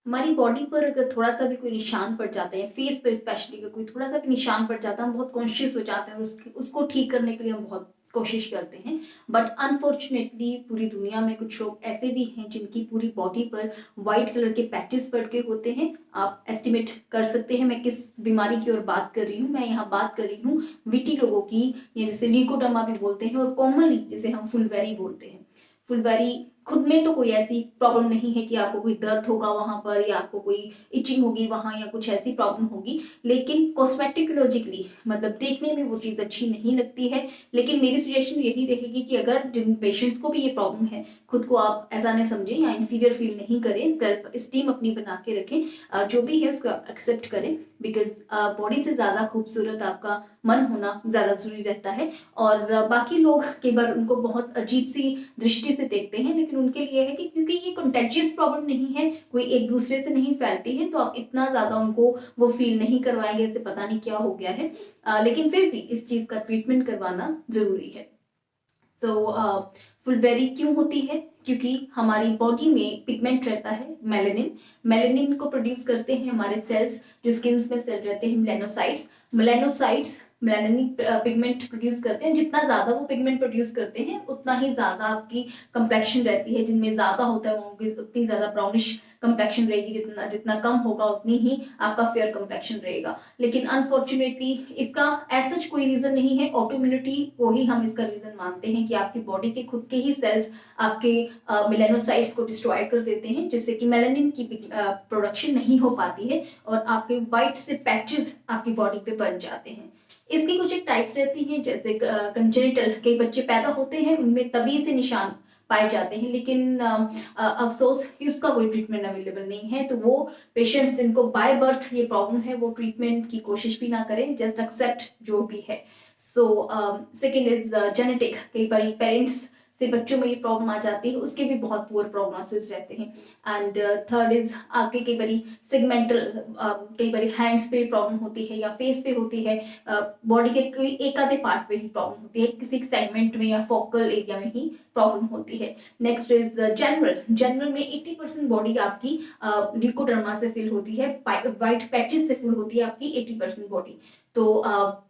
हमारी बॉडी पर अगर थोड़ा-सा भी कोई निशान पड़ जाते हैं, फेस पे स्पेशली अगर कोई थोड़ा-सा भी निशान पड़ जाता है, हम बहुत कॉन्शियस हो जाते हैं और उसको ठीक करने के लिए हम बहुत कोशिश करते हैं। बट अनफॉर्चुनेटली पूरी दुनिया में कुछ लोग ऐसे भी हैं जिनकी पूरी बॉडी पर व्हाइट कलर के पैचेस पड़ के होते हैं। आप एस्टिमेट कर सकते हैं मैं किस बीमारी की ओर बात कर रही हूँ। मैं यहाँ बात कर रही हूँ विटिलिगो की, या जिसे ल्यूकोडर्मा भी बोलते हैं और कॉमनली जिसे हम फुलवेरी बोलते हैं। फुलवेरी खुद में तो कोई ऐसी प्रॉब्लम नहीं है कि आपको कोई दर्द होगा वहाँ पर या आपको कोई इचिंग होगी वहाँ या कुछ ऐसी प्रॉब्लम होगी, लेकिन कॉस्मेटिकोलॉजिकली मतलब देखने में वो चीज़ अच्छी नहीं लगती है। लेकिन मेरी सजेशन यही रहेगी कि अगर जिन पेशेंट्स को भी ये प्रॉब्लम है, खुद को आप ऐसा न समझें या इन्फीरियर फील नहीं करें, सेल्फ स्टीम अपनी बना के रखें, जो भी है उसको एक्सेप्ट करें। बिकॉज बॉडी से ज़्यादा खूबसूरत आपका मन होना ज़्यादा ज़रूरी रहता है। और बाकी लोग कई बार उनको बहुत अजीब सी दृष्टि से देखते हैं, लेकिन उनके लिए है कि क्योंकि ये कंटेजियस प्रॉब्लम नहीं है, कोई एक दूसरे से नहीं फैलती है, तो आप इतना ज़्यादा उनको वो फील नहीं करवाएंगे जैसे पता नहीं क्या हो गया है। लेकिन फिर भी इस चीज़ का ट्रीटमेंट करवाना ज़रूरी है। सो फुलबेरी क्यों होती है? क्योंकि हमारी बॉडी में पिगमेंट रहता है मेलेनिन। मेलेनिन को प्रोड्यूस करते हैं हमारे सेल्स, जो स्किन में सेल रहते हैं, melanocytes. Melanocytes melanin pigment produce करते हैं। जितना ज़्यादा वो पिगमेंट प्रोड्यूस करते हैं उतना ही ज़्यादा आपकी कंप्लेक्शन रहती है। जिनमें ज़्यादा होता है वो उतनी ज़्यादा ब्राउनिश कंप्लेक्शन रहेगी, जितना जितना कम होगा उतनी ही आपका फेयर कंप्लेक्शन रहेगा। लेकिन अनफॉर्चुनेटली इसका ऐसा कोई रीज़न नहीं है। ऑटोइम्यूनिटी को ही हम इसका रीज़न मानते हैं कि आपकी बॉडी के खुद के ही सेल्स आपके मेलानोसाइट्स को डिस्ट्रॉय कर देते हैं, जिससे कि मेलानिन की प्रोडक्शन नहीं हो पाती है और आपके वाइट से पैचेस आपकी बॉडी पे बन जाते हैं। इसकी कुछ एक टाइप्स रहती हैं, जैसे कंजेनिटल, कई बच्चे पैदा होते हैं उनमें तभी से निशान पाए जाते हैं, लेकिन अफसोस कि उसका कोई ट्रीटमेंट अवेलेबल नहीं है। तो वो पेशेंट्स जिनको बाय बर्थ ये प्रॉब्लम है वो ट्रीटमेंट की कोशिश भी ना करें, जस्ट एक्सेप्ट जो भी है। So second is genetic. कई बार पेरेंट्स से बच्चों में ये प्रॉब्लम आ जाती है, उसके भी बहुत पुअर प्रोग्नोसिस रहते हैं। एंड थर्ड इज आपके कई बारी सेगमेंटल, कई बारी हैंड्स पे प्रॉब्लम होती है या फेस पे होती है, बॉडी के कोई एक आधे पार्ट पे ही प्रॉब्लम होती है, किसी सेगमेंट में या फोकल एरिया में ही प्रॉब्लम होती है। Next is general. जनरल में 80% बॉडी आपकी ल्यूकोडर्मा से फिल होती है, वाइट पैचेस से फिल होती है आपकी 80% बॉडी। तो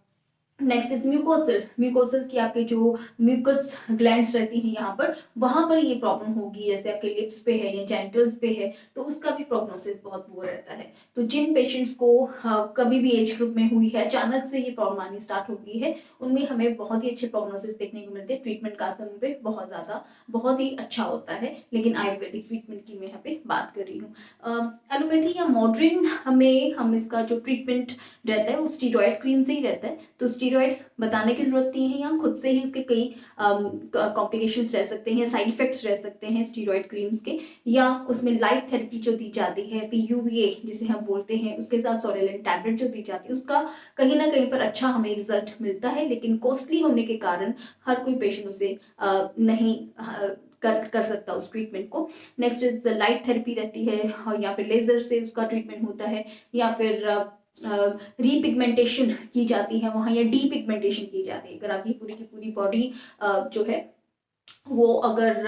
नेक्स्ट इज म्यूकोसल। म्यूकोसल की आपके जो म्यूकस ग्लैंड्स रहती हैं यहाँ पर, वहां पर ये प्रॉब्लम होगी, जैसे आपके लिप्स पे है या जेंटल्स पे है, तो उसका भी प्रोग्नोसिस बहुत पुअर रहता है। तो जिन पेशेंट्स को कभी भी एज ग्रुप में हुई है, अचानक से ये प्रॉब्लम आनी स्टार्ट हो गई है, उनमें हमें बहुत ही अच्छे प्रोग्नोसिस देखने को मिलते हैं। ट्रीटमेंट का असर उन पे बहुत ही अच्छा होता है। लेकिन आयुर्वेदिक ट्रीटमेंट की मैं यहाँ पे बात कर रही हूँ। एलोपैथी या मॉडर्न हमें हम इसका जो ट्रीटमेंट रहता है वो स्टीरॉयड क्रीम से ही रहता है। तो स्टीरॉयड्स बताने की जरूरत नहीं है, यहाँ खुद से ही उसके कई कॉम्प्लिकेशंस रह सकते हैं, साइड इफेक्ट्स रह सकते हैं स्टीरॉयड क्रीम्स के। या उसमें लाइट थेरेपी जो दी जाती है, PUVA जिसे हम बोलते हैं, उसके साथ सोरेलिन टैबलेट जो दी जाती है, उसका कहीं ना कहीं पर अच्छा हमें रिजल्ट मिलता है। लेकिन कॉस्टली होने के कारण हर कोई पेशेंट उसे नहीं कर सकता उस ट्रीटमेंट को। नेक्स्ट इज लाइट थेरेपी रहती है, या फिर लेजर से उसका ट्रीटमेंट होता है, या फिर रीपिगमेंटेशन की जाती है वहाँ, या डीपिगमेंटेशन की जाती है। अगर आपकी पूरी की पूरी बॉडी जो है वो अगर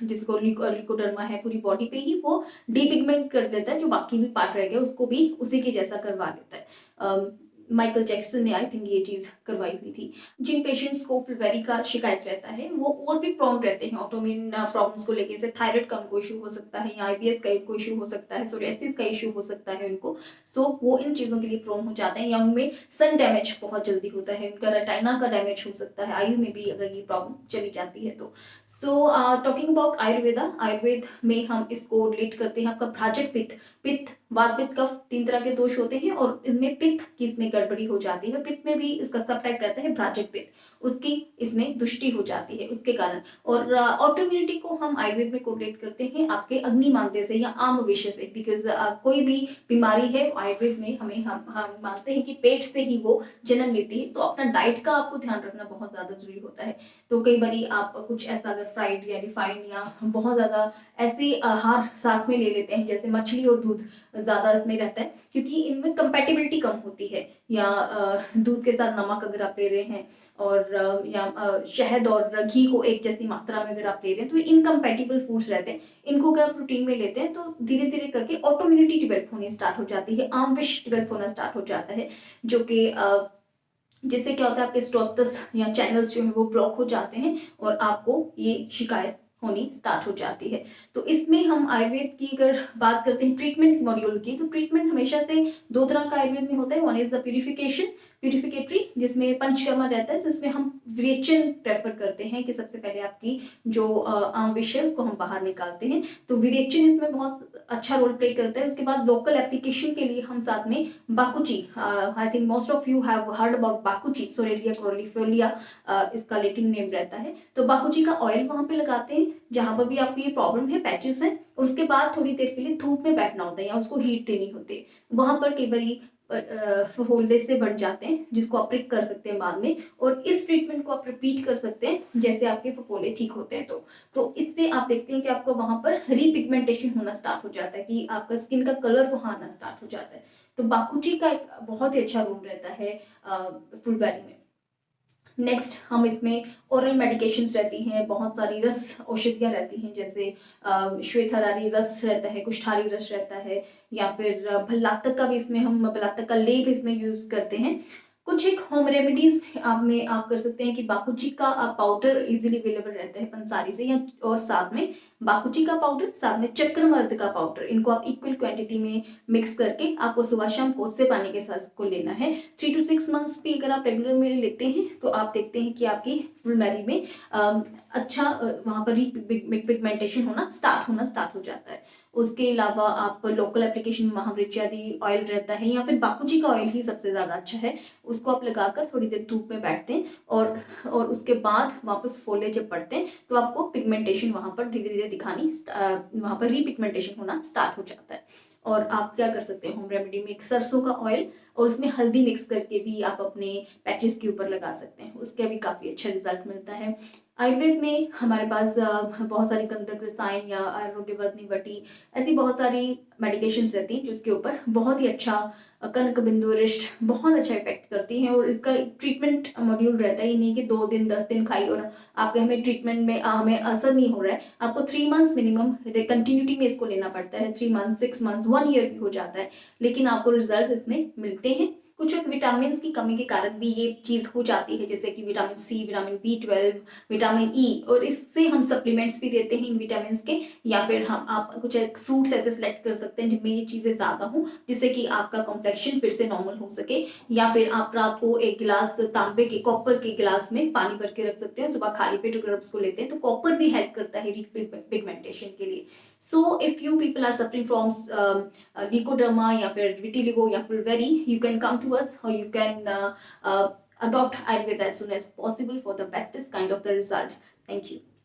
जिसको लिकोडर्मा है पूरी बॉडी पे ही, वो डीपिगमेंट कर देता है, जो बाकी भी पार्ट रह गया उसको भी उसी के जैसा करवा देता है। माइकल जैक्सन ने आई थिंक ये चीज करवाई हुई थी। जिन पेशेंट्स को फुलवेरी का शिकायत रहता है वो और भी प्रोन रहते हैं ऑटोइम्यून प्रॉब्लम्स को लेकर, जैसे थायराइड का उनको इशू हो सकता है, या IBS का इनको इशू हो सकता है, सोरियासिस का इशू हो सकता है उनको। सो वो इन चीज़ों के लिए प्रोन हो जाते हैं। या उनमें सन डैमेज बहुत जल्दी होता है, उनका रेटाइना का डैमेज हो सकता है, आयु में भी अगर ये प्रॉब्लम चली जाती है तो। So talking about Ayurveda, Ayurveda में हम इसको रिलेट करते हैं आपका भ्राजक पित्त। पित्त, वात, पित्त, कफ, 3 तरह के दोष होते हैं और इनमें पित्त की इसमें गड़बड़ी हो जाती है। पित्त में भी उसका सब टाइप रहता है भ्राजक पित्त, उसकी इसमें दुष्टि हो जाती है उसके कारण। और ऑटोइम्यूनिटी को हम आयुर्वेद में कोरिलेट करते हैं आपके अग्नि मानते से या आम विषय से। बिकॉज कोई भी बीमारी है आयुर्वेद में हम मानते हैं कि पेट से ही वो जन्म लेती है। तो अपना डाइट का आपको ध्यान रखना बहुत ज्यादा जरूरी होता है। तो कई बारी आप कुछ ऐसा अगर फ्राइड या रिफाइंड या बहुत ज्यादा ऐसे आहार साथ में ले लेते हैं, जैसे मछली और दूध ज्यादा इसमें रहता है, क्योंकि इनमें कंपेटिबिलिटी कम होती है। या दूध के साथ नमक अगर आप ले रहे हैं और शहद और घी को एक जैसी मात्रा में अगर आप ले रहे हैं तो ये इनकम्पैटिबल फूड्स रहते हैं। इनको अगर आप रूटीन में लेते हैं तो धीरे धीरे करके ऑटो इम्यूनिटी डेवलप होनी स्टार्ट हो जाती है, आमविश डेवलप होना स्टार्ट हो जाता है, जो कि जिससे क्या होता है आपके स्रोतस या चैनल्स जो है वो ब्लॉक हो जाते हैं और आपको ये शिकायत होनी स्टार्ट हो जाती है। तो इसमें हम आयुर्वेद की अगर बात करते हैं ट्रीटमेंट मॉड्यूल की, तो ट्रीटमेंट हमेशा से दो तरह का आयुर्वेद में होता है। वन इज द प्यूरिफिकेटरी, जिसमें पंचकर्मा रहता है, तो इसमें हम विरेचन प्रेफर करते हैं कि सबसे पहले आपकी जो आमविश है उसको हम बाहर निकालते हैं, तो विरेचन इसमें बहुत अच्छा रोल प्ले करता है। उसके बाद लोकल एप्लीकेशन के लिए हम साथ में बाकुची, I think most of you have heard about bakuchi, psoralea corylifolia इसका लेटिन नेम रहता है। तो बाकुची का ऑयल वहां पे लगाते हैं जहां पर भी आपको ये प्रॉब्लम है, पैचेस हैं, और उसके बाद थोड़ी देर के लिए धूप में बैठना होता है या उसको हीट देनी होती है। वहां पर कई बारी फफोल्दे से बढ़ जाते हैं, जिसको आप प्रिक कर सकते हैं बाद में, और इस ट्रीटमेंट को आप रिपीट कर सकते हैं जैसे आपके फफोले ठीक होते हैं। तो इससे आप देखते हैं कि आपको वहां पर रीपिगमेंटेशन होना स्टार्ट हो जाता है, कि आपका स्किन का कलर वहां आना स्टार्ट हो जाता है। तो बाकुची का एक बहुत ही अच्छा रोल रहता है फुलबेरी में। नेक्स्ट हम इसमें ओरल मेडिकेशंस रहती हैं, बहुत सारी रस औषधियाँ रहती हैं, जैसे श्वेतहरारी रस रहता है, कुष्ठारी रस रहता है, या फिर भल्लातक का भी इसमें हम भल्लातक का लेप इसमें यूज करते हैं। कुछ एक होम रेमेडीज आप कर सकते हैं कि बाकुची का पाउडर इजीली अवेलेबल रहता है पंसारी से, या और साथ में बाकुची का पाउडर, साथ में चक्रमर्द का पाउडर, इनको आप इक्वल क्वांटिटी में मिक्स करके आपको सुबह शाम कोसे पानी के साथ को लेना है। 3 to 6 मंथ्स भी अगर आप रेगुलर में लेते हैं तो आप देखते हैं कि आपकी फुलबेरी में अच्छा वहाँ पर पिगमेंटेशन होना स्टार्ट हो जाता है। उसके अलावा आप लोकल एप्लीकेशन महावृक्षादि ऑयल रहता है, या फिर बाकुची का ऑयल ही सबसे ज़्यादा अच्छा है, उसको आप लगाकर थोड़ी देर धूप में बैठते हैं और उसके बाद वापस फोले जब पड़ते हैं तो आपको पिगमेंटेशन वहाँ पर धीरे धीरे वहाँ पर रीपिगमेंटेशन होना स्टार्ट हो जाता है। और आप क्या कर सकते हैं होम रेमेडी में, एक सरसों का ऑयल और उसमें हल्दी मिक्स करके भी आप अपने पैचेस के ऊपर लगा सकते हैं, उसके भी काफ़ी अच्छा रिजल्ट मिलता है। आयुर्वेद में हमारे पास बहुत सारी गंधक रसायन या आरोग्यवर्धनी वटी, ऐसी बहुत सारी मेडिकेशंस रहती हैं जिसके ऊपर बहुत ही अच्छा कनक बिंदु रिष्ट बहुत अच्छा इफेक्ट करती हैं, और इसका ट्रीटमेंट मॉड्यूल रहता है, ये नहीं कि 2 दिन 10 दिन खाई और आपके हमें ट्रीटमेंट में हमें असर नहीं हो रहा है। आपको 3 मंथ्स मिनिमम कंटिन्यूटी में इसको लेना पड़ता है, 3 मंथ्स 6 मंथ्स 1 ईयर भी हो जाता है, लेकिन आपको रिजल्ट इसमें मिलते हैं। कुछ एक विटामिन की कमी के कारण भी ये चीज हो जाती है, जैसे कि vitamin C, vitamin B12, vitamin E, और इससे हम सप्लीमेंट्स भी देते हैं इन विटामिन के, या फिर आप कुछ एक फ्रूट्स ऐसे सेलेक्ट कर सकते हैं जिनमें ये चीजें ज्यादा हो, जिससे कि आपका कॉम्प्लेक्शन फिर से नॉर्मल हो सके। या फिर आप रात को एक गिलास तांबे के कॉपर के गिलास में पानी भर के रख सकते हैं, सुबह खाली पेट अगर उसको लेते हैं तो कॉपर भी हेल्प करता है पिगमेंटेशन के लिए। So if you people are suffering from leucoderma या फिर विटिलिगो या फुलबेरी, you can come to us, or you can adopt Ayurveda as soon as possible for the bestest kind of the results. Thank you.